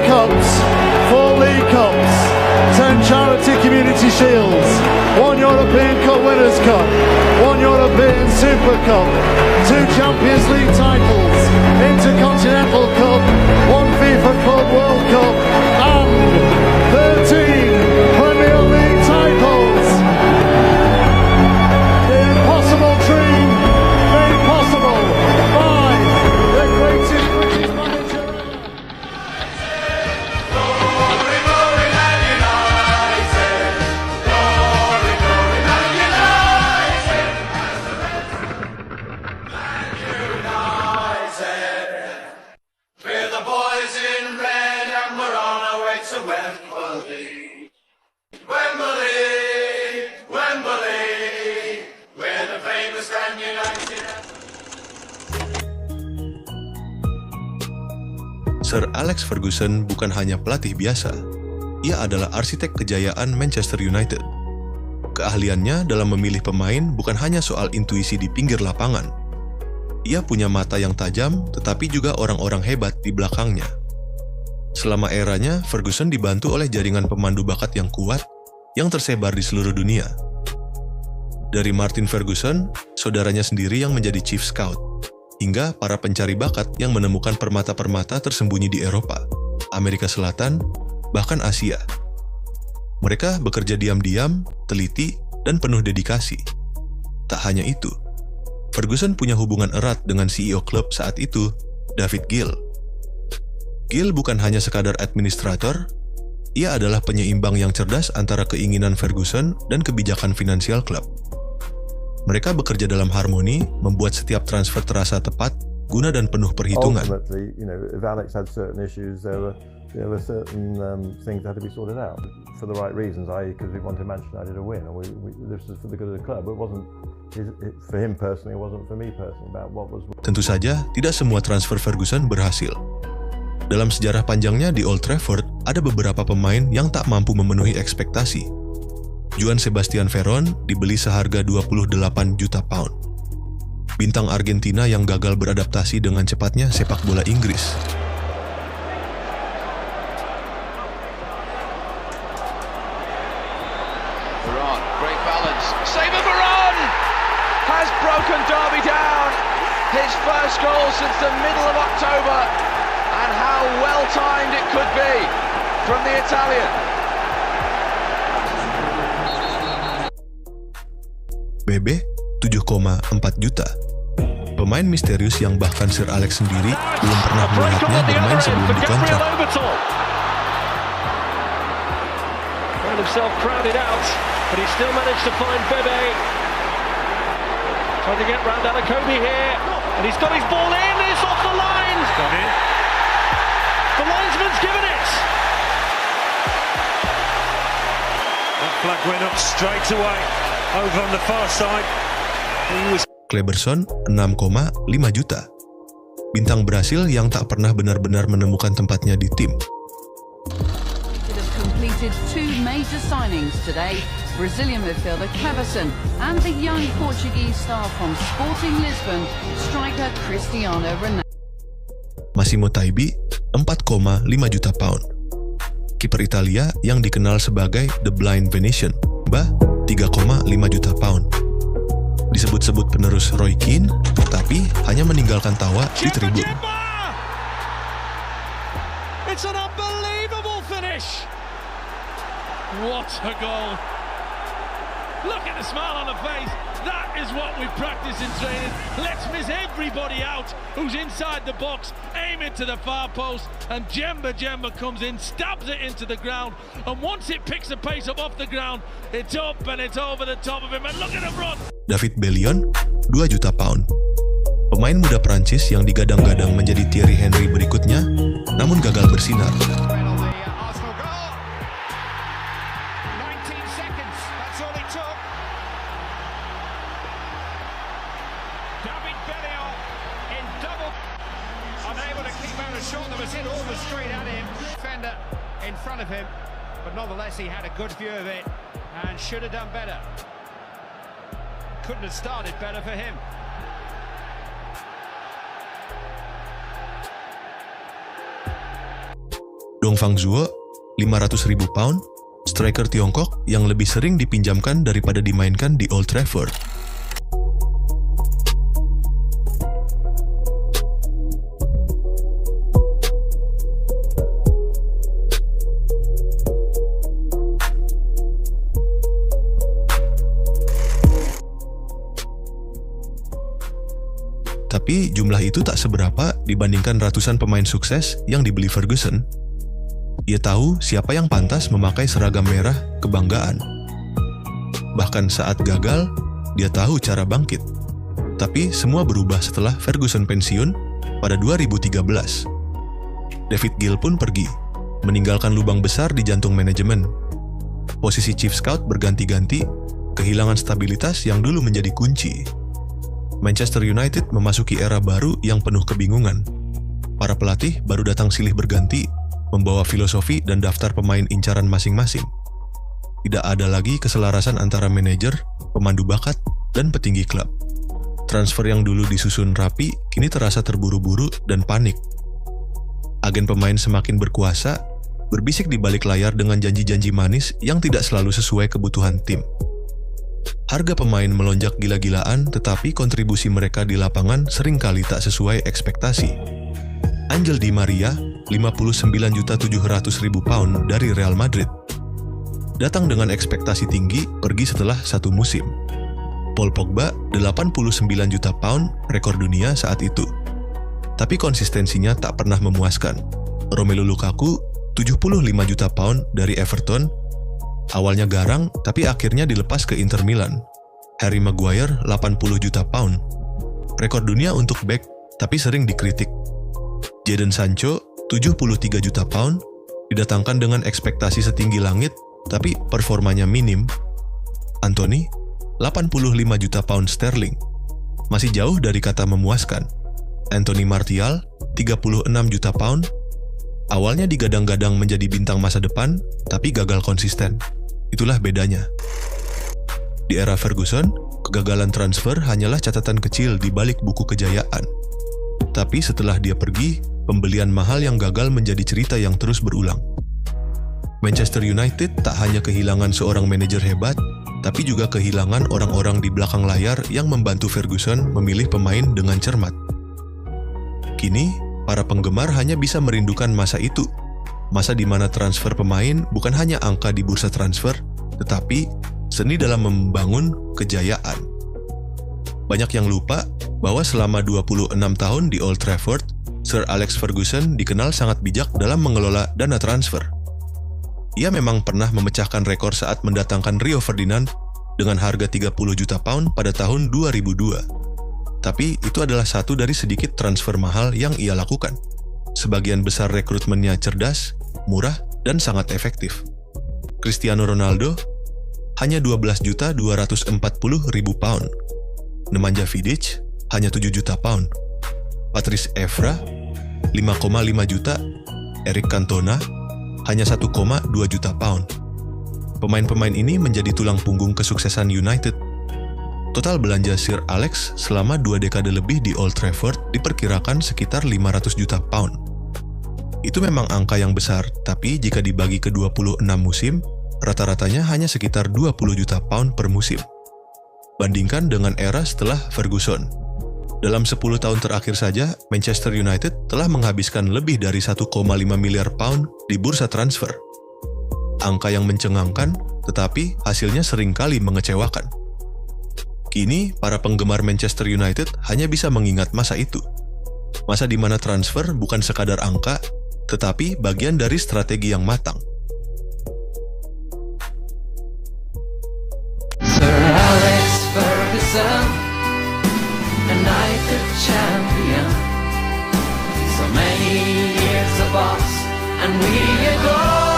Cups, 4 League Cups, 10 Charity Community Shields, 1 European Cup Winners' Cup, 1 European Super Cup, 2 Champions League titles, Intercontinental Cup, 1 FIFA Club World Cup, and 13 Premier League titles. The impossible dream made possible by the greatest British manager ever. We're the boys in red and we're on our way to Wembley. Wembley, Wembley, we're the famous and united. Sir Alex Ferguson bukan hanya pelatih biasa, ia adalah arsitek kejayaan Manchester United. Keahliannya dalam memilih pemain bukan hanya soal intuisi di pinggir lapangan. Ia punya mata yang tajam, tetapi juga orang-orang hebat di belakangnya. Selama eranya, Ferguson dibantu oleh jaringan pemandu bakat yang kuat yang tersebar di seluruh dunia. Dari Martin Ferguson, saudaranya sendiri yang menjadi chief scout, hingga para pencari bakat yang menemukan permata-permata tersembunyi di Eropa, Amerika Selatan, bahkan Asia. Mereka bekerja diam-diam, teliti, dan penuh dedikasi. Tak hanya itu, Ferguson punya hubungan erat dengan CEO klub saat itu, David Gill. Gill bukan hanya sekadar administrator, ia adalah penyeimbang yang cerdas antara keinginan Ferguson dan kebijakan finansial klub. Mereka bekerja dalam harmoni, membuat setiap transfer terasa tepat, guna dan penuh perhitungan. Ultimately, if Alex had certain issues, there were certain things that had to be sorted out for the right reasons, i.e. because we wanted Manchester United to win, or this was for the good of the club. It wasn't for him personally, it wasn't for me personally about what was. Tentu saja, tidak semua transfer Ferguson berhasil. Dalam sejarah panjangnya di Old Trafford, ada beberapa pemain yang tak mampu memenuhi ekspektasi. Juan Sebastian Veron dibeli seharga 28 juta pound. Bintang Argentina yang gagal beradaptasi dengan cepatnya sepak bola Inggris. Varane, great balance. Save of Varane has broken Derby down. His first goal since the middle of October. And how well timed it could be from the Italian. BB 7,4 juta. Pemain misterius yang bahkan Sir Alex sendiri belum pernah melihatnya bermain sebelum dikontrak. Found himself crowded out, but he still managed to find Bebe. Trying to get round Alakobi here, and he's got his ball in. It's off the line. It's gone in. The linesman's given it. That flag went up straight away over on the far side. Kleberson 6,5 juta. Bintang Brasil yang tak pernah benar-benar menemukan tempatnya di tim. Completed 2 major signings today. Brazilian midfielder Cleverson and the young Portuguese star from Sporting Lisbon, striker Cristiano Ronaldo. Massimo Taibi 4,5 juta pound. Kiper Italia yang dikenal sebagai The Blind Venetian, 3,5 juta pound. Disebut-sebut penerus Roy Keane, tapi hanya meninggalkan tawa di tribun. It's an unbelievable finish. What a goal. Look at the smile on the face. That is what we practice in training. Let's miss everybody out who's inside the box, aim it to the far post, and Jemba comes in, stabs it into the ground, and once it picks the pace up off the ground, it's up and it's over the top of him, and look at him run! David Bellion, 2 juta pound. Pemain muda Prancis yang digadang-gadang menjadi Thierry Henry berikutnya, namun gagal bersinar. In front of him, but nonetheless he had a good view of it and should have done better. Couldn't have started better for him. Dong Fangzhuo, 500.000 pound, striker Tiongkok yang lebih sering dipinjamkan daripada dimainkan di Old Trafford. Tapi jumlah itu tak seberapa dibandingkan ratusan pemain sukses yang dibeli Ferguson. Ia tahu siapa yang pantas memakai seragam merah kebanggaan. Bahkan saat gagal, dia tahu cara bangkit. Tapi semua berubah setelah Ferguson pensiun pada 2013. David Gill pun pergi, meninggalkan lubang besar di jantung manajemen. Posisi chief scout berganti-ganti, kehilangan stabilitas yang dulu menjadi kunci. Manchester United memasuki era baru yang penuh kebingungan. Para pelatih baru datang silih berganti, membawa filosofi dan daftar pemain incaran masing-masing. Tidak ada lagi keselarasan antara manajer, pemandu bakat, dan petinggi klub. Transfer yang dulu disusun rapi, kini terasa terburu-buru dan panik. Agen pemain semakin berkuasa, berbisik di balik layar dengan janji-janji manis yang tidak selalu sesuai kebutuhan tim. Harga pemain melonjak gila-gilaan, tetapi kontribusi mereka di lapangan seringkali tak sesuai ekspektasi. Angel Di Maria, 59.700.000 pound dari Real Madrid. Datang dengan ekspektasi tinggi, pergi setelah satu musim. Paul Pogba, 89 juta pound, rekor dunia saat itu. Tapi konsistensinya tak pernah memuaskan. Romelu Lukaku, 75 juta pound dari Everton. Awalnya garang, tapi akhirnya dilepas ke Inter Milan. Harry Maguire, 80 juta pound. Rekor dunia untuk bek, tapi sering dikritik. Jadon Sancho, 73 juta pound, didatangkan dengan ekspektasi setinggi langit, tapi performanya minim. Anthony, 85 juta pound sterling. Masih jauh dari kata memuaskan. Anthony Martial, 36 juta pound. Awalnya digadang-gadang menjadi bintang masa depan, tapi gagal konsisten. Itulah bedanya. Di era Ferguson, kegagalan transfer hanyalah catatan kecil di balik buku kejayaan. Tapi setelah dia pergi, pembelian mahal yang gagal menjadi cerita yang terus berulang. Manchester United tak hanya kehilangan seorang manajer hebat, tapi juga kehilangan orang-orang di belakang layar yang membantu Ferguson memilih pemain dengan cermat. Kini, para penggemar hanya bisa merindukan masa itu, masa di mana transfer pemain bukan hanya angka di bursa transfer, tetapi seni dalam membangun kejayaan. Banyak yang lupa bahwa selama 26 tahun di Old Trafford, Sir Alex Ferguson dikenal sangat bijak dalam mengelola dana transfer. Ia memang pernah memecahkan rekor saat mendatangkan Rio Ferdinand dengan harga 30 juta pound pada tahun 2002. Tapi itu adalah satu dari sedikit transfer mahal yang ia lakukan. Sebagian besar rekrutmennya cerdas, murah, dan sangat efektif. Cristiano Ronaldo hanya 12.240.000 pound. Nemanja Vidic hanya 7 juta pound. Patrice Evra 5,5 juta. Eric Cantona hanya 1,2 juta pound. Pemain-pemain ini menjadi tulang punggung kesuksesan United. Total belanja Sir Alex selama 2 dekade lebih di Old Trafford diperkirakan sekitar 500 juta pound. Itu memang angka yang besar, tapi jika dibagi ke 26 musim, rata-ratanya hanya sekitar 20 juta pound per musim. Bandingkan dengan era setelah Ferguson. Dalam 10 tahun terakhir saja, Manchester United telah menghabiskan lebih dari 1,5 miliar pound di bursa transfer. Angka yang mencengangkan, tetapi hasilnya seringkali mengecewakan. Kini, para penggemar Manchester United hanya bisa mengingat masa itu. Masa di mana transfer bukan sekadar angka, tetapi bagian dari strategi yang matang. Sir Alex Ferguson, United champion. So many years of us, and we adore.